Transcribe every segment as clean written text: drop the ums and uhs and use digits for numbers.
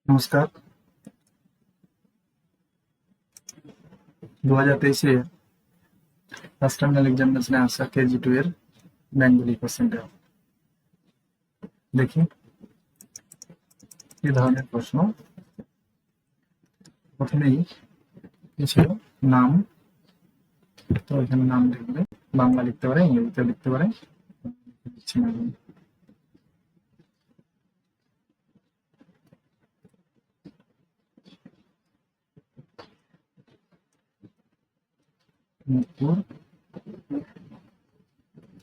নমস্কার। 2023-এ first terminal এক্সামিনেশনে আসা KG2 এর বেঙ্গলি কোশ্চেনটা দেখি কি ধরনের প্রশ্ন। প্রথমেই কি ছিল, নাম। তো এখানে নাম লিখবে, বাংলা লিখতে পারে, ইংরেজিতে লিখতে পারে। দিচ্ছি না আমি। মুকুর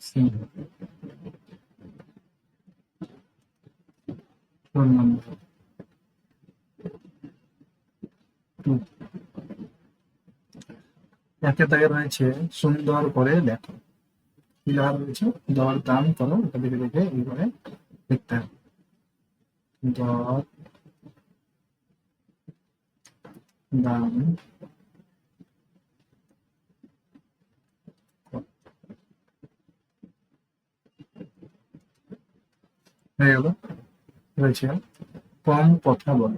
সিংহ। Phone number 2। একের দাগে রয়েছে সুন্দর করে লেখো। কি লেখা রয়েছে? দর দাম করো, এটা দেখে দেখে এইভাবে লিখতে হবে। দর দাম করো। হয়ে গেল। রয়েছে কম কথা বলো।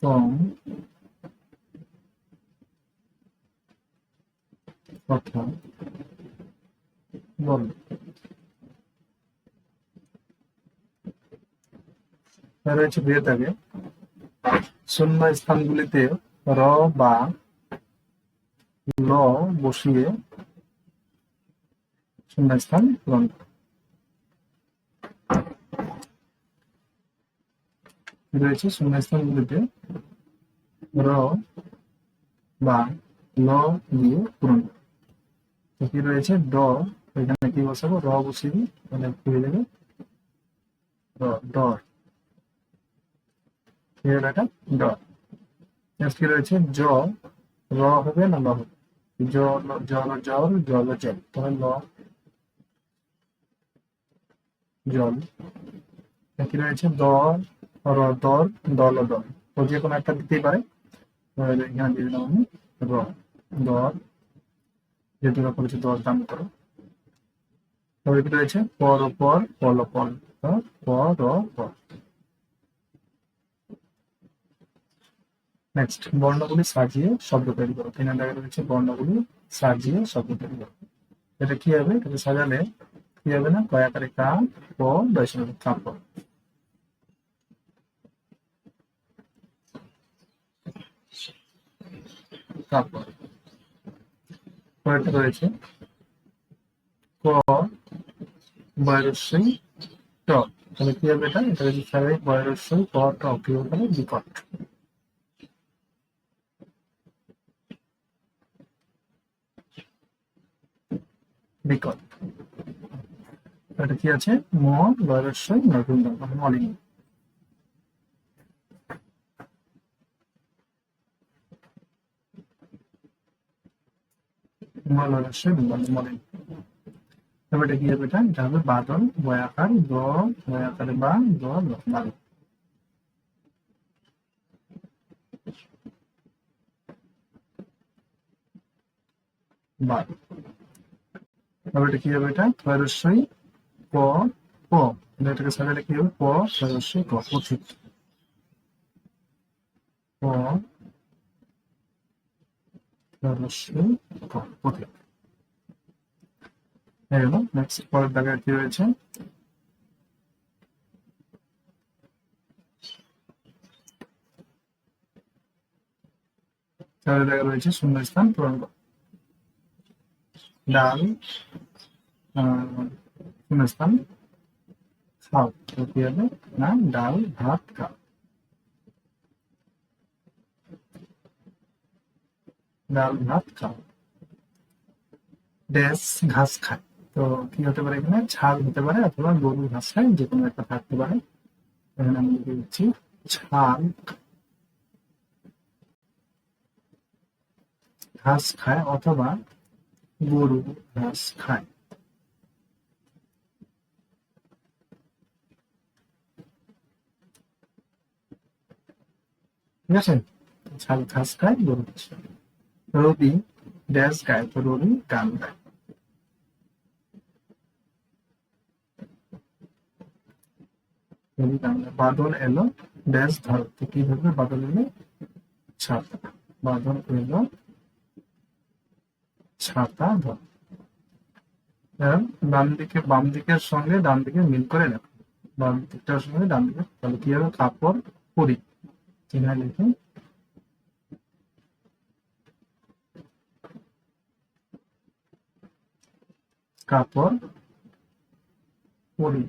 কম কথা বলো। আর রয়েছে দুয়ে দাগে শূন্য স্থানগুলিতে র বা ল বসিয়ে শূন্যস্থান পূরণ করো। রয়েছে শূন্যস্থানগুলিতে র বা ল দিয়ে পূরণ করো। তো কি রয়েছে? ড, এখানে কি বসাবো? র বসিয়ে দিই, তাহলে কি হয়ে যাবে? ডর। এটা ডর। নেক্সট কি রয়েছে? জ, র হবে না ল হবে? জল, জল জল, জল জল, তাহলে ল জল। কি রয়েছে? দর, র দর, দল দল। তো যে কোনো একটা দিতেই পারে। তাহলে এখানে দিয়ে দিলাম আমি র। দর, যেহেতু করেছে দর দাম করো। তবে কি রয়েছে? পর পর পল পল, পর পর। নেক্সট, বর্ণগুলি সাজিয়ে শব্দ তৈরি করো। 3 দাগে রয়েছে বর্ণগুলি সাজিয়ে শব্দ তৈরি করো। এটা কি হবে? এটা সাজালে কি হবে না? কয়াকারে কা, প, বৈষ্ণব কাপড়। কাপড়। পরেরটা রয়েছে ক, বয়রস্যই ট। তাহলে কি হবে? এটা যদি স্বাভাবিক বয়রস্যই ক ট, কি হবে? বিকট। বিকট। এটা কি আছে? ম, বয়রস্যই নতুন মলিন। ম, বয়রস্যই মলিন। তবে এটা কি হবে? এটা হবে বাদল, বয়াকার দ, বয়াকারে বা, দ ল, বাদল। বাদল। তবে এটা কি হবে? এটা বয়রস্যই ক, প। এটাকে সাজালে কি হবে? প, বয়রস্যই ক, পথিক। প, বয়রস্যই ক, পথিক। হয়ে গেল। নেক্সট, পরের দাগে কি রয়েছে? পরের দাগে রয়েছে শূন্যস্থান পূরণ করো। ডাল, শূন্যস্থান খাও। তো কি হবে না? ডাল ভাত খাও। ডাল ভাত খাও। ড্যাশ ঘাস খায়। তো কি হতে পারে? এখানে ছাল হতে পারে, অথবা গরু ঘাস খায়, যে কোনো একটা থাকতে পারে। এখানে আমি লিখে দিচ্ছি ছাল। ঘাস খায় অথবা গরু ঘাস খায়। ঠিক আছে? ছাল ঘাস খায়, গরু ঘাস খায়। রবি ড্যাশ গায়। তো রবি গান গায়। বাদল এলো ড্যাশ ধরো, তো কি হবে? বাদল এলো ছাতা, বাদল এলো ছাতা ধরো। ডান দিকে বাম দিকের সঙ্গে ডান দিকে মিল করে লেখো, বাম দিকটার সঙ্গে ডান দিকে, তাহলে কি হবে? কাপড় পরি, এখানে লিখুন কাপড় পরি,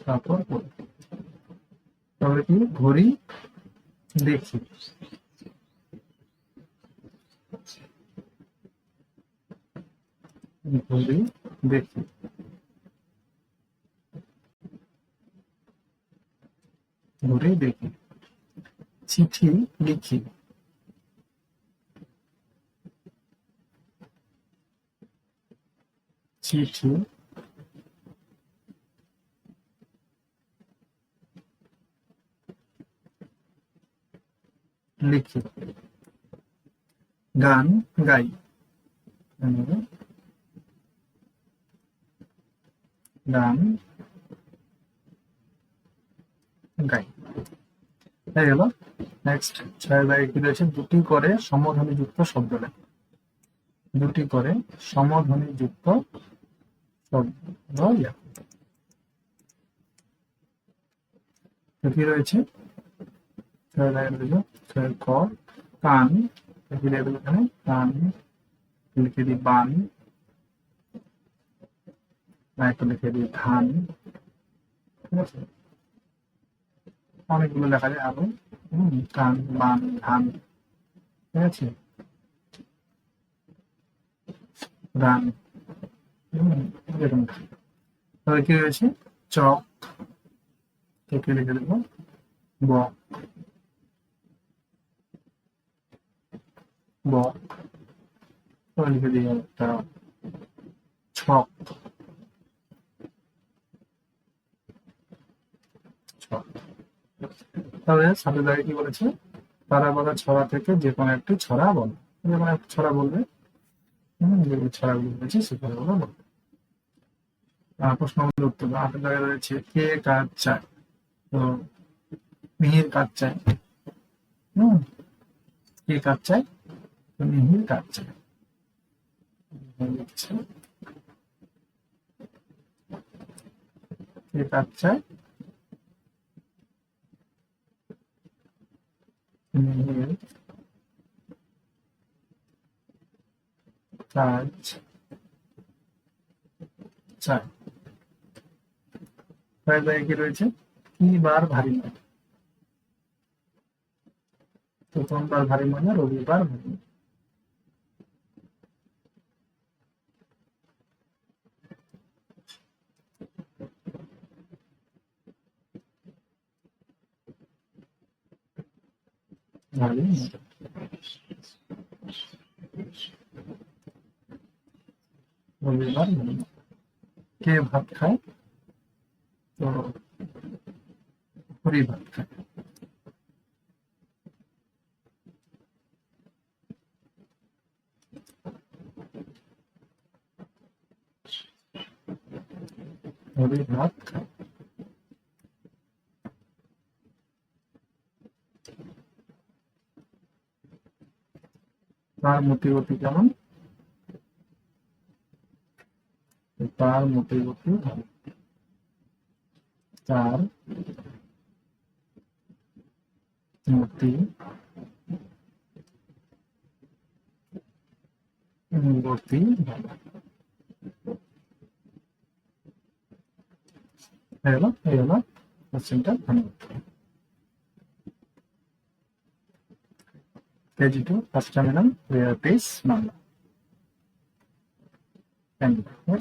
কাপড় পরি। তাহলে কি? ঘড়ি দেখি, ঘড়ি দেখি, ঘড়ি দেখি। চিঠি লিখি, চিঠি লিখি। গান গাই, গান গাই। হয়ে গেল। নেক্সট 6 দাগে কি রয়েছে? দুটি করে সমধ্বনি যুক্ত শব্দ লেখো, দুটি করে সমধ্বনি যুক্ত শব্দ লেখো। কি রয়েছে? 6 দাগে রয়েছে ক কান, এখানে কান লিখে দিই বান, একটা লিখে দিই ধান, ঠিক আছে? অনেকগুলো লেখা যায় আরো, কান বান ধান, ঠিক আছে? গান, এরকম। তাহলে কি রয়েছে? চক, লিখে দেবো বক, বক। তাহলে লিখে দিই একটা ছক, ছক। তাহলে সাথে দাঁড়িয়ে কি বলেছে? তারা বলা ছড়া থেকে যে কোনো একটি ছড়া বলো, যেমন একটা ছড়া বলবে, যেগুলো ছড়াগুলো বলেছে সেগুলো বলবে। প্রশ্নগুলোর উত্তর 8 জায়গায় রয়েছে কে কাজ চায়, তো মিহির কাজ চায়, কে কাজ চায়? তো মিহির কাজ চায়, কে কাজ চায়? মিহির কাজ চায়। তার জায়গায় কি রয়েছে? কি বার ভারী নয়, প্রথমবার ভারী ময়না, রবিবার ভারী ভারী ময়না। রবিবার ভারী ময়না। কে ভাত খায়? তো হরি ভাত খায়, হরি ভাত খায়। তার মতিগতি কেমন? তার মতিগতি ভালো, তার মতি গতি ভালো। এই হলো কোশ্চেনটা। ধন্যবাদ। KG 2 first terminal page Bangla. Thank you.